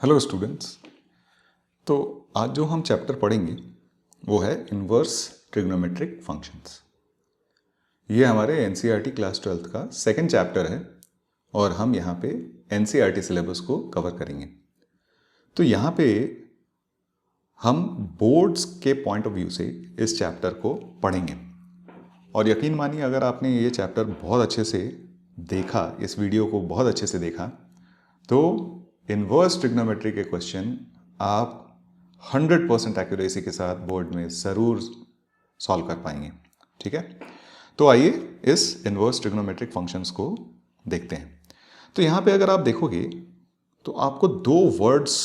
Hello students. तो आज जो हम चैप्टर पढ़ेंगे वो है इन्वर्स ट्रिग्नोमेट्रिक फंक्शंस। ये हमारे एनसीईआरटी क्लास 12th का सेकंड चैप्टर है और हम यहाँ पे एनसीईआरटी सिलेबस को कवर करेंगे। तो यहाँ पे हम बोर्ड्स के पॉइंट ऑफ व्यू से इस चैप्टर को पढ़ेंगे और यकीन मानिए अगर आपने ये चैप्टर बहुत अच्छे से देखा, इस वीडियो को बहुत अच्छे से देखा, तो इन्वर्स ट्रिग्नोमेट्री के क्वेश्चन आप 100% एक्यूरेसी के साथ बोर्ड में ज़रूर सॉल्व कर पाएंगे। ठीक है, तो आइए इस इन्वर्स ट्रिग्नोमेट्रिक फंक्शंस को देखते हैं। तो यहाँ पे अगर आप देखोगे तो आपको दो वर्ड्स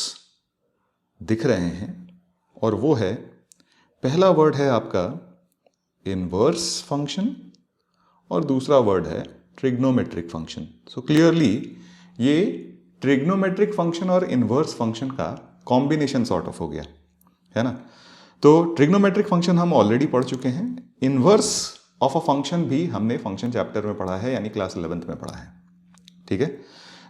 दिख रहे हैं और वो है, पहला वर्ड है आपका इन्वर्स फंक्शन और दूसरा वर्ड है ट्रिग्नोमेट्रिक फंक्शन। सो क्लियरली ये ट्रिग्नोमेट्रिक फंक्शन और इन्वर्स फंक्शन का कॉम्बिनेशन सॉर्ट ऑफ हो गया है ना। तो ट्रिग्नोमेट्रिक फंक्शन हम ऑलरेडी पढ़ चुके हैं, इन्वर्स ऑफ अ फंक्शन भी हमने फंक्शन चैप्टर में पढ़ा है, यानी क्लास 11th में पढ़ा है। ठीक है,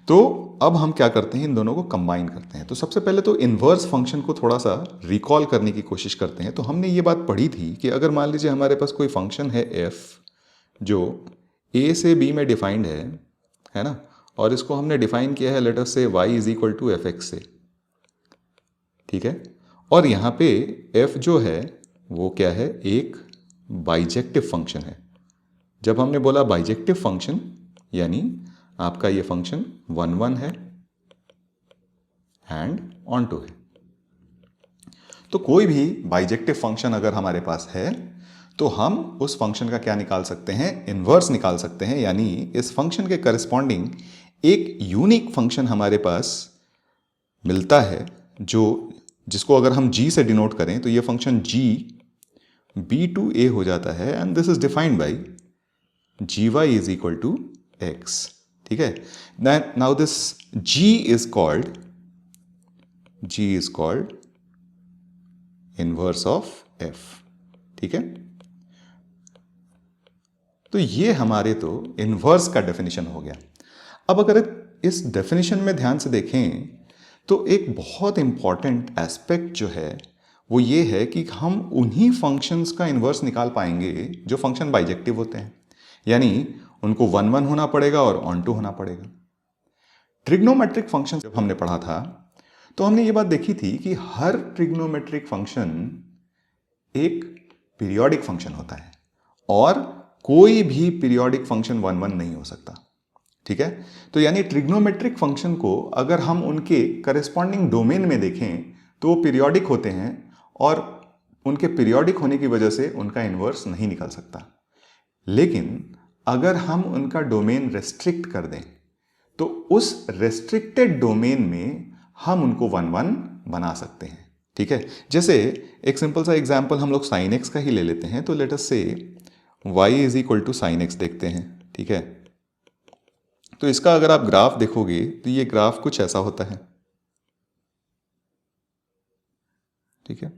तो अब हम क्या करते हैं, इन दोनों को कंबाइन करते हैं। तो सबसे पहले तो इन्वर्स फंक्शन को थोड़ा सा रिकॉल करने की कोशिश करते हैं। तो हमने ये बात पढ़ी थी कि अगर मान लीजिए हमारे पास कोई फंक्शन है f जो a से b में डिफाइंड है ना, और इसको हमने डिफाइन किया है late us say y is equal to f x से। ठीक है, और यहाँ पे f जो है वो क्या है, एक बाइजेक्टिव फंक्शन है। जब हमने बोला बाइजेक्टिव फंक्शन यानी आपका ये फंक्शन 1 1 है एंड ऑन टू है। तो कोई भी बाइजेक्टिव फंक्शन अगर हमारे पास है तो हम उस फंक्शन का क्या निकाल सकते हैं, इन्वर्स निकाल सकते हैं। यानी इस फंक्शन के करस्पॉन्डिंग एक यूनिक फंक्शन हमारे पास मिलता है जिसको अगर हम g से डिनोट करें तो ये function g b to a हो जाता है and this is defined by gy is equal to x। ठीक है, now this g is called inverse of f। ठीक है, तो ये हमारे तो इन्वर्स का डेफिनेशन हो गया। अब अगर इस डेफिनेशन में ध्यान से देखें तो एक बहुत इंपॉर्टेंट एस्पेक्ट जो है वो ये है कि हम उन्हीं फंक्शंस का इन्वर्स निकाल पाएंगे जो फंक्शन बाइजेक्टिव होते हैं, यानी उनको 1 1 होना पड़ेगा और ऑन टू होना पड़ेगा। ट्रिग्नोमेट्रिक फंक्शन जब हमने पढ़ा था तो हमने ये बात देखी थी कि हर ट्रिग्नोमेट्रिक फंक्शन एक पीरियोडिक फंक्शन होता है और कोई भी पीरियोडिक फंक्शन 1 1 नहीं हो सकता। ठीक है, तो यानी ट्रिग्नोमेट्रिक फंक्शन को अगर हम उनके करेस्पॉन्डिंग डोमेन में देखें तो वो पीरियोडिक होते हैं और उनके पीरियोडिक होने की वजह से उनका इन्वर्स नहीं निकल सकता। लेकिन अगर हम उनका डोमेन रेस्ट्रिक्ट कर दें तो उस रेस्ट्रिक्टेड डोमेन में हम उनको 1 1 बना सकते हैं। ठीक है, जैसे एक सिंपल सा एग्जाम्पल हम लोग साइन एक्स का ही ले लेते हैं। तो late us say y is equal to sine x देखते हैं। ठीक है, तो इसका अगर आप ग्राफ देखोगे तो ये ग्राफ कुछ ऐसा होता है। ठीक है,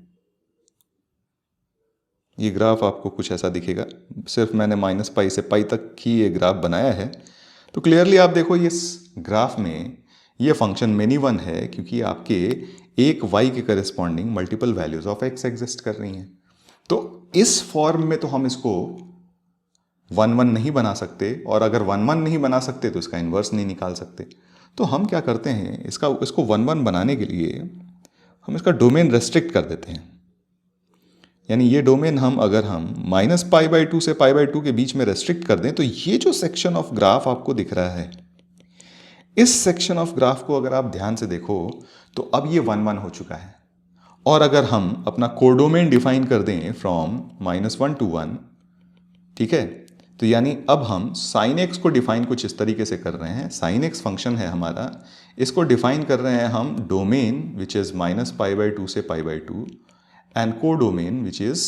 ये ग्राफ आपको कुछ ऐसा दिखेगा, सिर्फ मैंने -π से π तक ही ये ग्राफ बनाया है। तो क्लियरली आप देखो इस ग्राफ में ये फंक्शन मेनी वन है क्योंकि आपके एक y के corresponding multiple values of x exist कर रही हैं। तो इस फॉर्म में तो हम इसको 1 1 नहीं बना सकते, और अगर 1 1 नहीं बना सकते तो इसका इन्वर्स नहीं निकाल सकते। तो हम क्या करते हैं, इसको 1 1 बनाने के लिए हम इसका डोमेन रेस्ट्रिक्ट कर देते हैं। यानी ये डोमेन अगर हम -π/2 से π/2 के बीच में रेस्ट्रिक्ट कर दें तो ये जो सेक्शन ऑफ ग्राफ आपको दिख रहा है, इस सेक्शन ऑफ ग्राफ को अगर आप ध्यान से देखो तो अब ये 1 1 हो चुका है। और अगर हम अपना कोडोमेन डिफाइन कर दें फ्रॉम -1 to 1, ठीक है, तो यानी अब हम साइन एक्स को डिफाइन कुछ इस तरीके से कर रहे हैं। साइन एक्स फंक्शन है हमारा, इसको डिफाइन कर रहे हैं हम डोमेन विच इज़ -π/2 से π/2 and codomain which is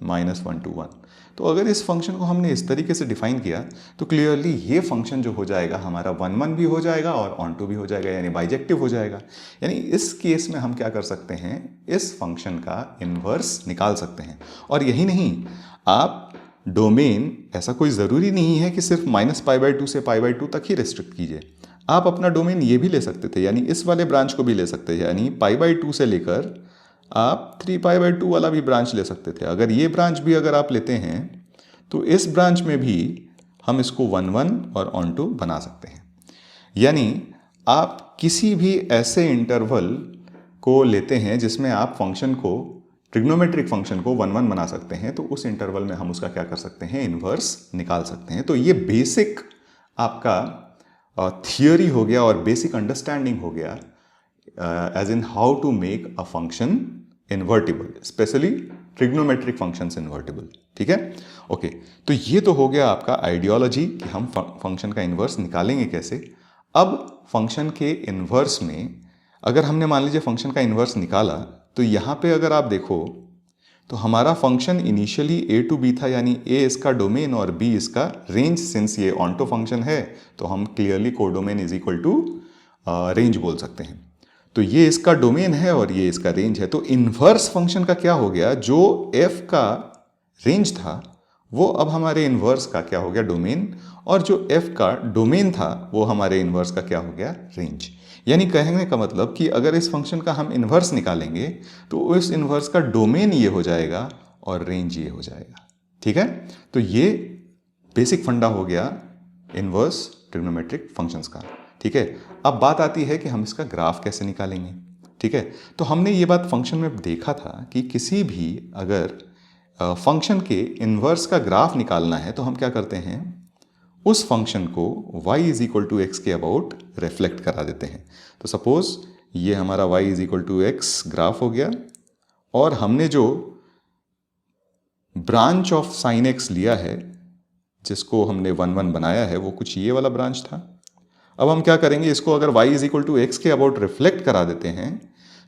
-1 to 1। तो अगर इस फंक्शन को हमने इस तरीके से डिफाइन किया तो क्लियरली ये फंक्शन जो हो जाएगा हमारा 1 1 भी हो जाएगा और ऑन टू भी हो जाएगा, यानी बाइजेक्टिव हो जाएगा। यानी इस केस में हम क्या कर सकते हैं, इस फंक्शन का इन्वर्स निकाल सकते हैं। और यही नहीं, आप डोमेन ऐसा कोई ज़रूरी नहीं है कि सिर्फ -π/2 से π/2 तक ही रेस्ट्रिक्ट कीजिए। आप अपना डोमेन ये भी ले सकते थे, यानी इस वाले ब्रांच को भी ले सकते थे, यानी π/2 से लेकर आप 3π/2 वाला भी ब्रांच ले सकते थे। अगर ये ब्रांच भी अगर आप लेते हैं तो इस ब्रांच में भी हम इसको 1 1 और ऑन टू बना सकते हैं। यानी आप किसी भी ऐसे इंटरवल को लेते हैं जिसमें आप फंक्शन को, ट्रिग्नोमेट्रिक फंक्शन को 1 1 बना सकते हैं, तो उस इंटरवल में हम उसका क्या कर सकते हैं, इन्वर्स निकाल सकते हैं। तो ये बेसिक आपका थियोरी हो गया और बेसिक अंडरस्टैंडिंग हो गया as in how to make a function invertible, specially trigonometric functions invertible. ठीक है, ओके। तो ये तो हो गया आपका आइडियोलॉजी कि हम फंक्शन का इन्वर्स निकालेंगे कैसे। अब फंक्शन के इन्वर्स में अगर हमने मान लीजिए फंक्शन का इन्वर्स निकाला, तो यहाँ पे अगर आप देखो तो हमारा function initially a to b था, यानी a इसका डोमेन और b इसका रेंज। सिंस ये ऑन्टो फंक्शन है तो हम clearly codomain is equal to range बोल सकते हैं। तो ये इसका डोमेन है और ये इसका रेंज है। तो इन्वर्स फंक्शन का क्या हो गया, जो f का रेंज था वो अब हमारे इन्वर्स का क्या हो गया, डोमेन, और जो f का डोमेन था वो हमारे इन्वर्स का क्या हो गया, रेंज। यानी कहने का मतलब कि अगर इस फंक्शन का हम इन्वर्स निकालेंगे तो उस इन्वर्स का डोमेन ये हो जाएगा और रेंज ये हो जाएगा। ठीक है, तो ये बेसिक फंडा हो गया इन्वर्स ट्रिग्नोमेट्रिक फंक्शंस का। ठीक है, अब बात आती है कि हम इसका ग्राफ कैसे निकालेंगे। ठीक है, तो हमने ये बात फंक्शन में देखा था कि किसी भी अगर फंक्शन के इन्वर्स का ग्राफ निकालना है तो हम क्या करते हैं, उस फंक्शन को y is equal to x के अबाउट रिफ्लेक्ट करा देते हैं। तो सपोज ये हमारा y is equal to x graph हो गया और हमने जो ब्रांच ऑफ साइन एक्स लिया है, जिसको हमने 1 1 बनाया है, वो कुछ ये वाला ब्रांच था। अब हम क्या करेंगे, इसको अगर y is equal to x के अबाउट रिफ्लेक्ट करा देते हैं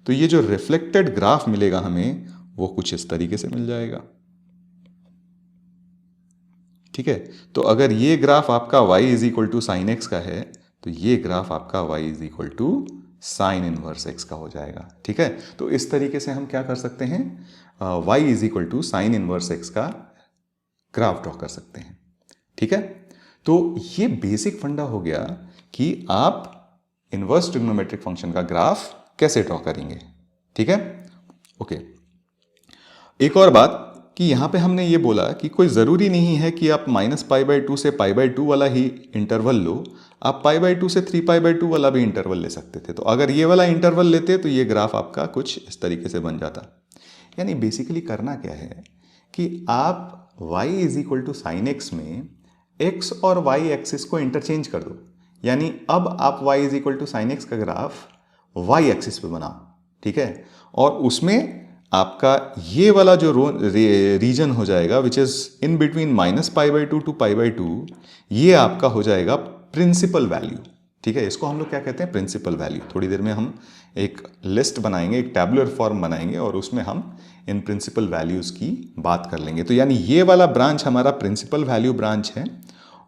तो ये जो रिफ्लेक्टेड ग्राफ मिलेगा हमें वो कुछ इस तरीके से मिल जाएगा। ठीक है, तो अगर ये ग्राफ आपका y is equal to sine x का है तो ये ग्राफ आपका y is equal to sine inverse x का हो जाएगा। ठीक है, तो इस तरीके से हम क्या कर सकते हैं, y is equal to sine inverse x का ग्राफ ड्रॉ कर सकते हैं। ठीक है, तो ये बेसिक फंडा हो गया कि आप इनवर्स ट्रिग्नोमेट्रिक फंक्शन का ग्राफ कैसे ड्रॉ करेंगे। ठीक है, ओके। एक और बात कि यहाँ पे हमने ये बोला कि कोई ज़रूरी नहीं है कि आप -π/2 से π/2 वाला ही इंटरवल लो, आप π/2 से 3π/2 वाला भी इंटरवल ले सकते थे। तो अगर ये वाला इंटरवल लेते तो ये ग्राफ आपका कुछ इस तरीके से बन जाता। यानी बेसिकली करना क्या है कि आप y is equal to sine x में x और y एक्सिस को इंटरचेंज कर दो। यानी अब आप y is equal to sine x का ग्राफ y एक्सिस पे बनाओ। ठीक है, और उसमें आपका ये वाला जो रीजन हो जाएगा which is in between -π/2 to π/2, ये आपका हो जाएगा प्रिंसिपल वैल्यू। ठीक है, इसको हम लोग क्या कहते हैं, प्रिंसिपल वैल्यू। थोड़ी देर में हम एक लिस्ट बनाएंगे, एक टैबुलर फॉर्म बनाएंगे और उसमें हम इन प्रिंसिपल वैल्यूज़ की बात कर लेंगे। तो यानी ये वाला ब्रांच हमारा प्रिंसिपल वैल्यू ब्रांच है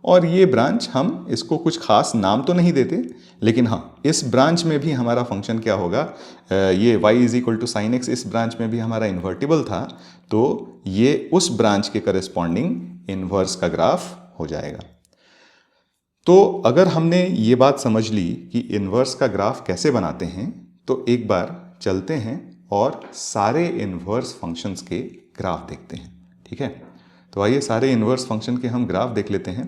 और ये ब्रांच हम इसको कुछ खास नाम तो नहीं देते, लेकिन हाँ इस ब्रांच में भी हमारा फंक्शन क्या होगा, ये y is equal to sine x इस ब्रांच में भी हमारा इन्वर्टिबल था, तो ये उस ब्रांच के करेस्पॉन्डिंग इन्वर्स का ग्राफ हो जाएगा। तो अगर हमने ये बात समझ ली कि इन्वर्स का ग्राफ कैसे बनाते हैं, तो एक बार चलते हैं और सारे इन्वर्स फंक्शंस के ग्राफ देखते हैं। ठीक है, तो आइए सारे इन्वर्स फंक्शन के हम ग्राफ देख लेते हैं।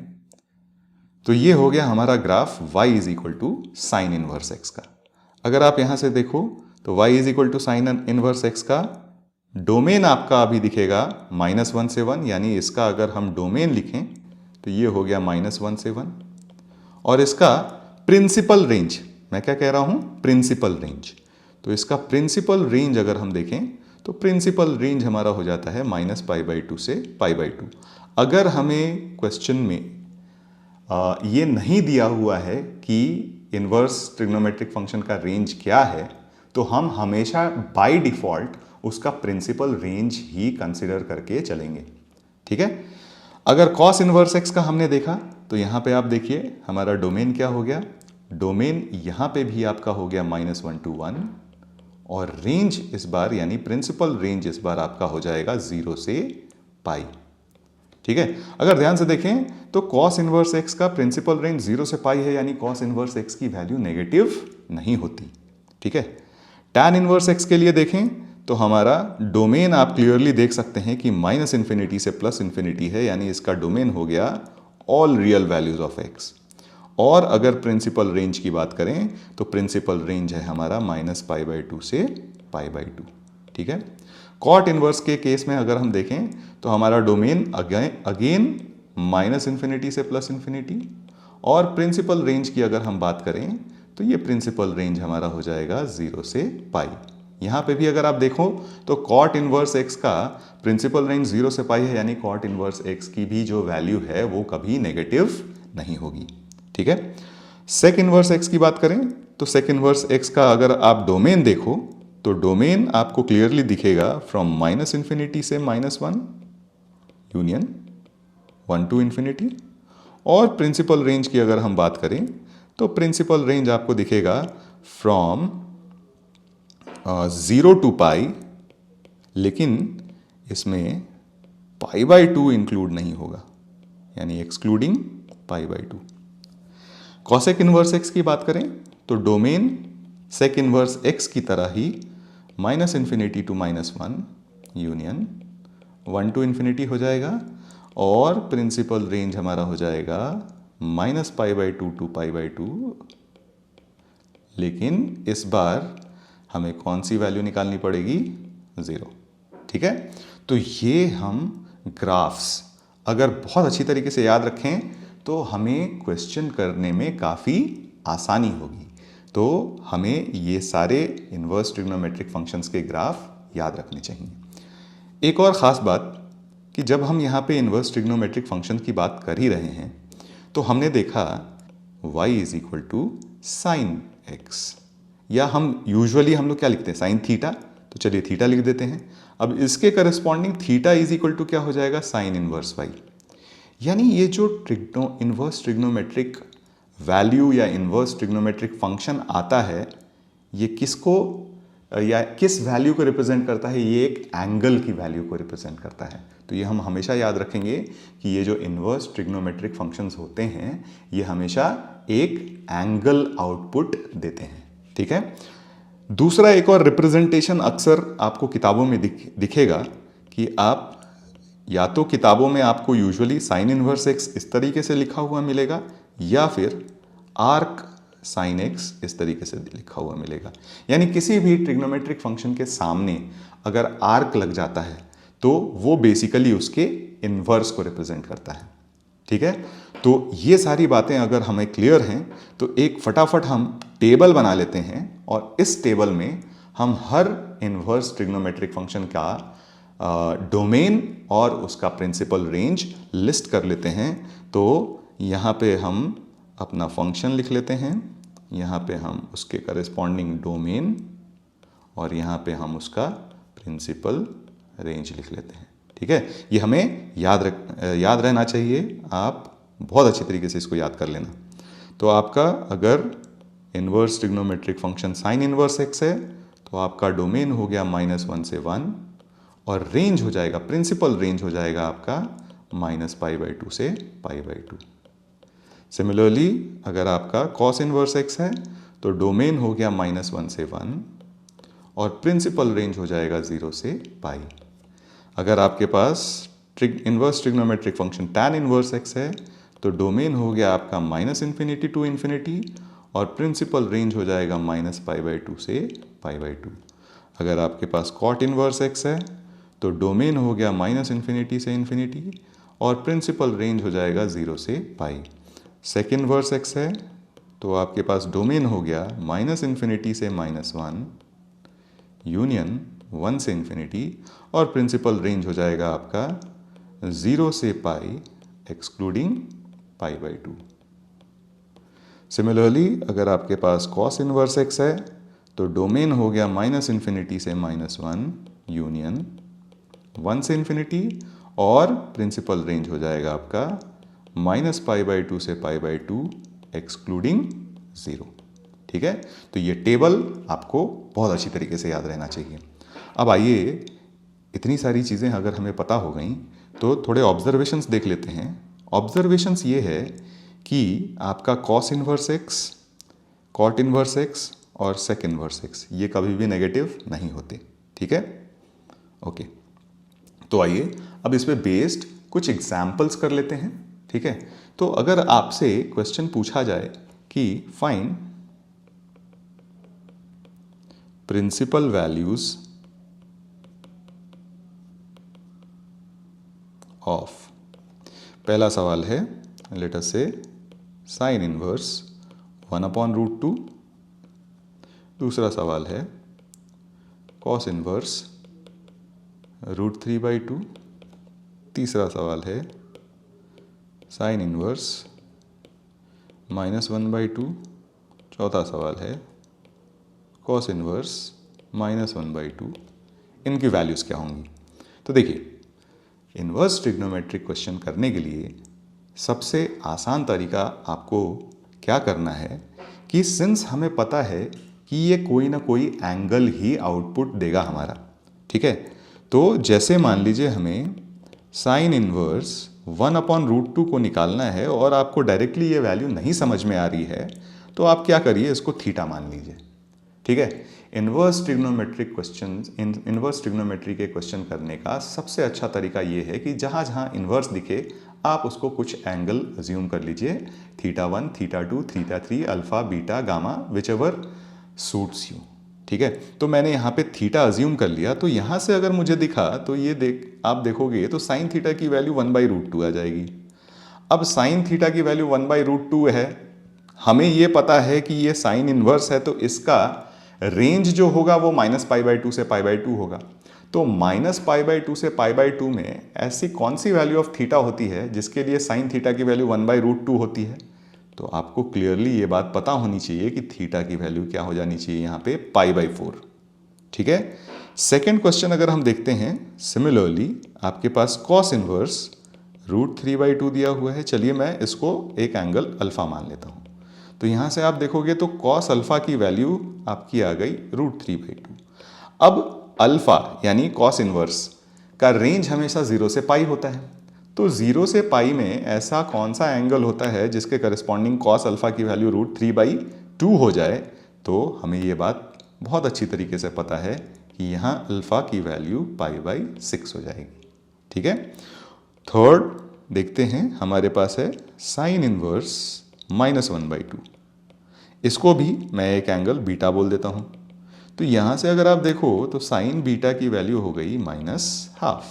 तो ये हो गया हमारा graph y is equal to sine inverse x का। अगर आप यहाँ से देखो तो y is equal to sine inverse x का डोमेन आपका अभी दिखेगा -1 से 1, यानी इसका अगर हम डोमेन लिखें तो ये हो गया -1 से 1, और इसका प्रिंसिपल रेंज, मैं क्या कह रहा हूँ, प्रिंसिपल रेंज। तो इसका प्रिंसिपल रेंज अगर हम देखें तो प्रिंसिपल रेंज हमारा हो जाता है -π/2 से π/2। अगर हमें क्वेश्चन में ये नहीं दिया हुआ है कि इन्वर्स ट्रिग्नोमेट्रिक फंक्शन का रेंज क्या है, तो हम हमेशा बाय डिफ़ॉल्ट उसका प्रिंसिपल रेंज ही कंसिडर करके चलेंगे। ठीक है, अगर कॉस इनवर्स एक्स का हमने देखा तो यहाँ पे आप देखिए हमारा डोमेन क्या हो गया, डोमेन यहाँ पे भी आपका हो गया -1 to 1, और रेंज इस बार यानी प्रिंसिपल रेंज इस बार आपका हो जाएगा 0 से पाई। ठीक है। अगर ध्यान से देखें तो cos इनवर्स x का प्रिंसिपल रेंज 0 से पाई है, यानी cos इनवर्स x की वैल्यू नेगेटिव नहीं होती। ठीक है। tan इनवर्स x के लिए देखें तो हमारा डोमेन आप क्लियरली देख सकते हैं कि माइनस इन्फिनिटी से प्लस इन्फिनिटी है, यानी इसका डोमेन हो गया all real values of x। और अगर प्रिंसिपल रेंज की बात करें तो प्रिंसिपल रेंज है हमारा -π/2 से π/2। ठीक है। कॉट इनवर्स के केस में अगर हम देखें तो हमारा डोमेन अगेन माइनस इन्फिनिटी से प्लस इन्फिनिटी, और प्रिंसिपल रेंज की अगर हम बात करें तो ये प्रिंसिपल रेंज हमारा हो जाएगा 0 से पाई। यहाँ पे भी अगर आप देखो तो कॉट इनवर्स x का प्रिंसिपल रेंज 0 से पाई है, यानी कॉट इनवर्स x की भी जो वैल्यू है वो कभी नेगेटिव नहीं होगी। ठीक है। सेक इनवर्स x की बात करें तो सेक इनवर्स x का अगर आप डोमेन देखो तो डोमेन आपको क्लियरली दिखेगा फ्रॉम माइनस इन्फिनिटी से -1 यूनियन 1 to इन्फिनिटी, और प्रिंसिपल रेंज की अगर हम बात करें तो प्रिंसिपल रेंज आपको दिखेगा फ्रॉम 0 to पाई, लेकिन इसमें π/2 इंक्लूड नहीं होगा, यानी एक्सक्लूडिंग π/2। कॉसेक इनवर्स x की बात करें तो डोमेन सेक इनवर्स x की तरह ही minus infinity to -1 union 1 to infinity हो जाएगा, और प्रिंसिपल रेंज हमारा हो जाएगा -π/2 to π/2, लेकिन इस बार हमें कौन सी वैल्यू निकालनी पड़ेगी? 0। ठीक है। तो ये हम ग्राफ्स अगर बहुत अच्छी तरीके से याद रखें तो हमें क्वेश्चन करने में काफ़ी आसानी होगी। तो हमें ये सारे इन्वर्स ट्रिग्नोमेट्रिक फंक्शंस के ग्राफ याद रखने चाहिए। एक और ख़ास बात कि जब हम यहाँ पे इन्वर्स ट्रिग्नोमेट्रिक फंक्शन की बात कर ही रहे हैं तो हमने देखा y = sin x, या हम यूजुअली हम लोग क्या लिखते हैं? sin theta. तो चलिए थीटा लिख देते हैं। अब इसके करस्पॉन्डिंग थीटा = क्या हो जाएगा? sin inverse y। यानी ये जो इन्वर्स ट्रिग्नोमेट्रिक वैल्यू या इन्वर्स ट्रिग्नोमेट्रिक फंक्शन आता है, ये किसको या किस वैल्यू को रिप्रेजेंट करता है? ये एक एंगल की वैल्यू को रिप्रेजेंट करता है। तो ये हम हमेशा याद रखेंगे कि ये जो इन्वर्स ट्रिग्नोमेट्रिक फंक्शंस होते हैं ये हमेशा एक एंगल आउटपुट देते हैं। ठीक है। दूसरा एक और रिप्रेजेंटेशन अक्सर आपको किताबों में दिखेगा कि आप या तो किताबों में आपको यूजुअली साइन इनवर्स x इस तरीके से लिखा हुआ मिलेगा, या फिर आर्क साइन x इस तरीके से लिखा हुआ मिलेगा। यानी किसी भी ट्रिग्नोमेट्रिक फंक्शन के सामने अगर आर्क लग जाता है तो वो बेसिकली उसके इन्वर्स को रिप्रेजेंट करता है। ठीक है। तो ये सारी बातें अगर हमें क्लियर हैं तो एक फटाफट हम टेबल बना लेते हैं, और इस टेबल में हम हर इन्वर्स ट्रिग्नोमेट्रिक फंक्शन का डोमेन और उसका प्रिंसिपल रेंज लिस्ट कर लेते हैं। तो यहाँ पे हम अपना फंक्शन लिख लेते हैं, यहाँ पे हम उसके करस्पॉन्डिंग डोमेन, और यहाँ पे हम उसका प्रिंसिपल रेंज लिख लेते हैं। ठीक है। ये हमें याद रहना चाहिए। आप बहुत अच्छी तरीके से इसको याद कर लेना। तो आपका अगर inverse trigonometric function sine inverse x है तो आपका डोमेन हो गया -1 से 1, और रेंज हो जाएगा, प्रिंसिपल रेंज हो जाएगा आपका -π/2 से π/2। सिमिलरली अगर आपका cos इनवर्स x है तो डोमेन हो गया -1 से 1, और प्रिंसिपल रेंज हो जाएगा 0 से पाई। अगर आपके पास inverse trigonometric function tan inverse x है तो डोमेन हो गया आपका -∞ टू इन्फिनिटी, और प्रिंसिपल रेंज हो जाएगा -π/2 से π/2। अगर आपके पास cot इनवर्स x है तो डोमेन हो गया -∞ से इन्फिनिटी, और प्रिंसिपल रेंज हो जाएगा 0 से पाई। सेक इनवर्स x है तो आपके पास डोमेन हो गया -∞ से -1 यूनियन 1 से इन्फिनिटी, और प्रिंसिपल रेंज हो जाएगा आपका 0 से पाई एक्सक्लूडिंग π/2। सिमिलरली अगर आपके पास cos इनवर्स x है तो डोमेन हो गया -∞ से -1 यूनियन 1 से इन्फिनिटी, और प्रिंसिपल रेंज हो जाएगा आपका -π/2 से π/2 एक्सक्लूडिंग 0। ठीक है। तो ये टेबल आपको बहुत अच्छी तरीके से याद रहना चाहिए। अब आइए, इतनी सारी चीज़ें अगर हमें पता हो गई तो थोड़े ऑब्जर्वेशंस देख लेते हैं। ऑब्जर्वेशंस ये है कि आपका cos inverse x, cot inverse x और सेक इन्वर्स एक्स ये कभी भी नेगेटिव नहीं होते। ठीक है, ओके। तो आइए अब इस पे बेस्ड कुछ एग्जाम्पल्स कर लेते हैं। ठीक है, तो अगर आपसे क्वेश्चन पूछा जाए कि फाइंड प्रिंसिपल वैल्यूज ऑफ, पहला सवाल है लेट अस से साइन इनवर्स 1/√2, दूसरा सवाल है कॉस इनवर्स √3/2, तीसरा सवाल है साइन इनवर्स -1/2, चौथा सवाल है कॉस इनवर्स -1/2। इनकी वैल्यूज़ क्या होंगी? तो देखिए, इन्वर्स ट्रिग्नोमेट्रिक क्वेश्चन करने के लिए सबसे आसान तरीका आपको क्या करना है कि सिंस हमें पता है कि ये कोई ना कोई एंगल ही आउटपुट देगा हमारा। ठीक है, तो जैसे मान लीजिए हमें साइन इनवर्स 1/√2 को निकालना है और आपको डायरेक्टली ये वैल्यू नहीं समझ में आ रही है, तो आप क्या करिए, इसको थीटा मान लीजिए। ठीक है, इन्वर्स ट्रिग्नोमेट्री के क्वेश्चन करने का सबसे अच्छा तरीका ये है कि जहाँ जहाँ इन्वर्स दिखे आप उसको कुछ एंगल अज्यूम कर लीजिए, θ1, θ2, θ3, alpha, beta, gamma, whichever suits you. ठीक है, तो मैंने यहाँ पे थीटा अज्यूम कर लिया, तो यहाँ से अगर मुझे दिखा तो ये आप देखोगे तो साइन थीटा की वैल्यू 1/√2 आ जाएगी। अब साइन थीटा की वैल्यू 1/√2 है, हमें ये पता है कि ये साइन इनवर्स है, तो इसका रेंज जो होगा वो -π/2 से π/2 होगा। तो -π/2 से π/2 में ऐसी कौन सी वैल्यू ऑफ थीटा होती है जिसके लिए साइन थीटा की वैल्यू 1/√2 होती है? तो आपको क्लियरली ये बात पता होनी चाहिए कि थीटा की वैल्यू क्या हो जानी चाहिए यहाँ पे π/4। ठीक है, सेकेंड क्वेश्चन अगर हम देखते हैं, सिमिलरली आपके पास कॉस इनवर्स √3/2 दिया हुआ है। चलिए मैं इसको एक एंगल अल्फा मान लेता हूँ। तो यहाँ से आप देखोगे तो कॉस अल्फा की वैल्यू आपकी आ गई √3/2। अब अल्फा यानी कॉस इनवर्स का रेंज हमेशा 0 से पाई होता है, तो 0 से पाई में ऐसा कौन सा एंगल होता है जिसके करस्पॉन्डिंग कॉस अल्फा की वैल्यू √3/2 हो जाए? तो हमें ये बात बहुत अच्छी तरीके से पता है कि यहाँ अल्फा की वैल्यू π/6 हो जाएगी। ठीक है, थर्ड देखते हैं, हमारे पास है साइन इनवर्स -1/2। इसको भी मैं एक एंगल बीटा बोल देता हूँ। तो यहाँ से अगर आप देखो तो साइन बीटा की वैल्यू हो गई -½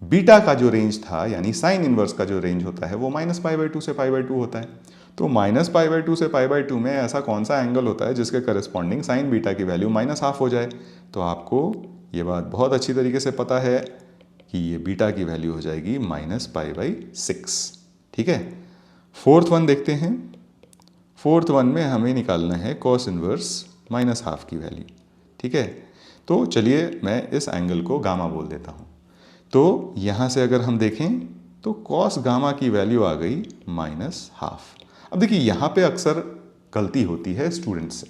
बीटा का जो रेंज था यानी साइन इनवर्स का जो रेंज होता है वो -π/2 से π/2 होता है। तो -π/2 से π/2 में ऐसा कौन सा एंगल होता है जिसके करस्पॉन्डिंग साइन बीटा की वैल्यू -½ हो जाए? तो आपको ये बात बहुत अच्छी तरीके से पता है कि ये बीटा की वैल्यू हो जाएगी -π/6। ठीक है, फोर्थ वन देखते हैं। फोर्थ वन में हमें निकालना है कॉस इनवर्स -½ की वैल्यू। ठीक है, तो चलिए मैं इस एंगल को गामा बोल देता हूँ। तो यहाँ से अगर हम देखें तो कॉस गामा की वैल्यू आ गई -½ अब देखिए यहाँ पे अक्सर गलती होती है स्टूडेंट्स से।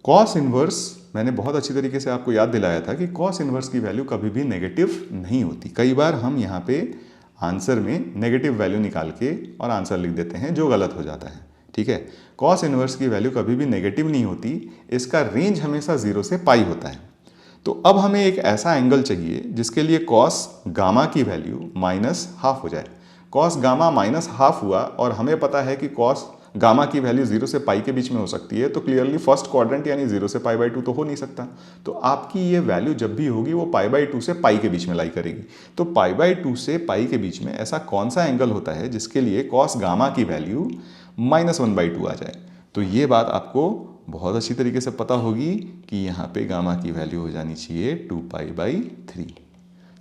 कॉस इनवर्स मैंने बहुत अच्छी तरीके से आपको याद दिलाया था कि कॉस इनवर्स की वैल्यू कभी भी नेगेटिव नहीं होती। कई बार हम यहाँ पे आंसर में नेगेटिव वैल्यू निकाल के और आंसर लिख देते हैं जो गलत हो जाता है। ठीक है, कॉस इनवर्स की वैल्यू कभी भी नेगेटिव नहीं होती, इसका रेंज हमेशा 0 से पाई होता है। तो अब हमें एक ऐसा एंगल चाहिए जिसके लिए कॉस गामा की वैल्यू -½ हो जाए। कॉस गामा -½ हुआ और हमें पता है कि कॉस गामा की वैल्यू 0 से पाई के बीच में हो सकती है, तो क्लियरली फर्स्ट क्वाड्रेंट यानी 0 से π/2 तो हो नहीं सकता। तो आपकी ये वैल्यू जब भी होगी वो π/2 से पाई के बीच में लाई करेगी। तो π/2 से पाई के बीच में ऐसा कौन सा एंगल होता है जिसके लिए कॉस गामा की वैल्यू -1/2 आ जाए? तो ये बात आपको बहुत अच्छी तरीके से पता होगी कि यहाँ पे गामा की वैल्यू हो जानी चाहिए 2π/3।